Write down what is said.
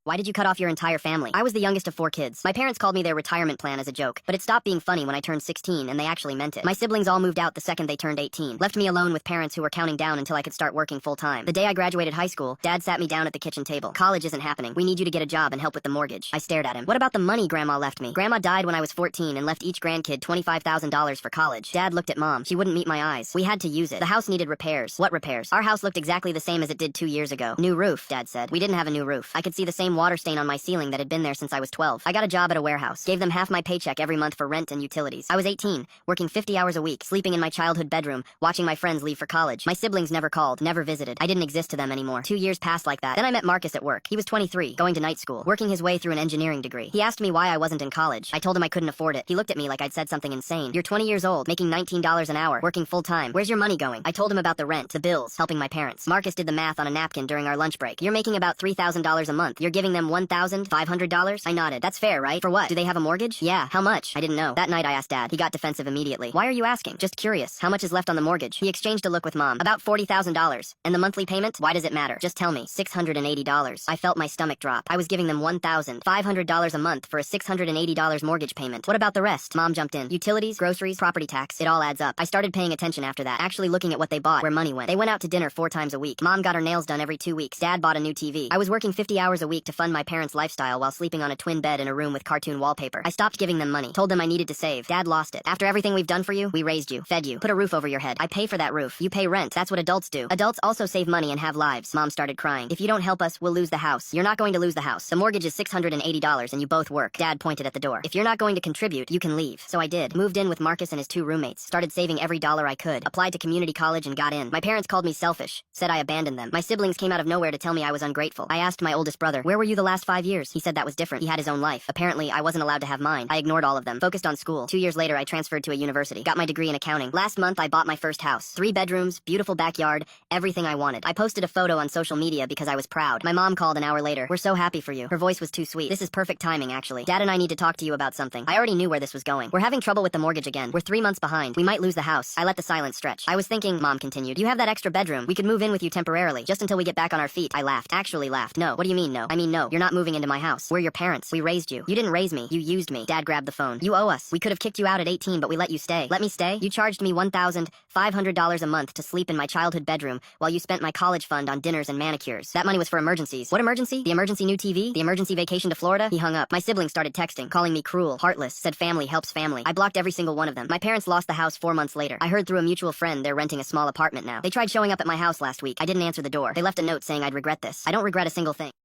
Why did you cut off your entire family? I was the youngest of 4 kids. My parents called me their retirement plan as a joke, but it stopped being funny when I turned 16 and they actually meant it. My siblings all moved out the second they turned 18, left me alone with parents who were counting down until I could start working full time. The day I graduated high school, Dad sat me down at the kitchen table. College isn't happening. We need you to get a job and help with the mortgage. I stared at him. What about the money Grandma left me? Grandma died when I was 14 and left each grandkid $25,000 for college. Dad looked at Mom. She wouldn't meet my eyes. We had to use it. The house needed repairs. What repairs? Our house looked exactly the same as it did 2 years ago. New roof, Dad said. We didn't have a new roof. I could see the same water stain on my ceiling that had been there since I was 12. I got a job at a warehouse. Gave them half my paycheck every month for rent and utilities. I was 18, working 50 hours a week, sleeping in my childhood bedroom, watching my friends leave for college. My siblings never called, never visited. I didn't exist to them anymore. 2 years passed like that. Then I met Marcus at work. He was 23, going to night school, working his way through an engineering degree. He asked me why I wasn't in college. I told him I couldn't afford it. He looked at me like I'd said something insane. You're 20 years old, making $19 an hour, working full time. Where's your money going? I told him about the rent, the bills, helping my parents. Marcus did the math on a napkin during our lunch break. You're making about $3,000 a month. You're giving them $1,500? I nodded. That's fair, right? For what? Do they have a mortgage? Yeah. How much? I didn't know. That night I asked Dad. He got defensive immediately. Why are you asking? Just curious. How much is left on the mortgage? He exchanged a look with Mom. About $40,000. And the monthly payment? Why does it matter? Just tell me. $680. I felt my stomach drop. I was giving them $1,500 a month for a $680 mortgage payment. What about the rest? Mom jumped in. Utilities, groceries, property tax. It all adds up. I started paying attention after that, actually looking at what they bought, where money went. They went out to dinner 4 times a week. Mom got her nails done every 2 weeks. Dad bought a new TV. I was working 50 hours a week to fund my parents' lifestyle while sleeping on a twin bed in a room with cartoon wallpaper. I stopped giving them money. Told them I needed to save. Dad lost it. After everything we've done for you, we raised you, fed you, put a roof over your head. I pay for that roof. You pay rent. That's what adults do. Adults also save money and have lives. Mom started crying. If you don't help us, we'll lose the house. You're not going to lose the house. The mortgage is $680 and you both work. Dad pointed at the door. If you're not going to contribute, you can leave. So I did. Moved in with Marcus and his 2 roommates. Started saving every dollar I could. Applied to community college and got in. My parents called me selfish. Said I abandoned them. My siblings came out of nowhere to tell me I was ungrateful. I asked my oldest brother, where were you the last 5 years? He said that was different. He had his own life. Apparently, I wasn't allowed to have mine. I ignored all of them. Focused on school. 2 years later, I transferred to a university. Got my degree in accounting. Last month, I bought my first house. 3 bedrooms, beautiful backyard, everything I wanted. I posted a photo on social media because I was proud. My mom called an hour later. We're so happy for you. Her voice was too sweet. This is perfect timing, actually. Dad and I need to talk to you about something. I already knew where this was going. We're having trouble with the mortgage again. We're 3 months behind. We might lose the house. I let the silence stretch. I was thinking, Mom continued, you have that extra bedroom. We could move in with you temporarily, just until we get back on our feet. I laughed. Actually laughed. No. What do you mean, no? I mean, no. You're not moving into my house. We're your parents. We raised you. You didn't raise me. You used me. Dad grabbed the phone. You owe us. We could have kicked you out at 18, but we let you stay. Let me stay? You charged me $1,500 a month to sleep in my childhood bedroom while you spent my college fund on dinners and manicures. That money was for emergencies. What emergency? The emergency new TV? The emergency vacation to Florida? He hung up. My siblings started texting, calling me cruel, heartless, said family helps family. I blocked every single one of them. My parents lost the house 4 months later. I heard through a mutual friend they're renting a small apartment now. They tried showing up at my house last week. I didn't answer the door. They left a note saying I'd regret this. I don't regret a single thing.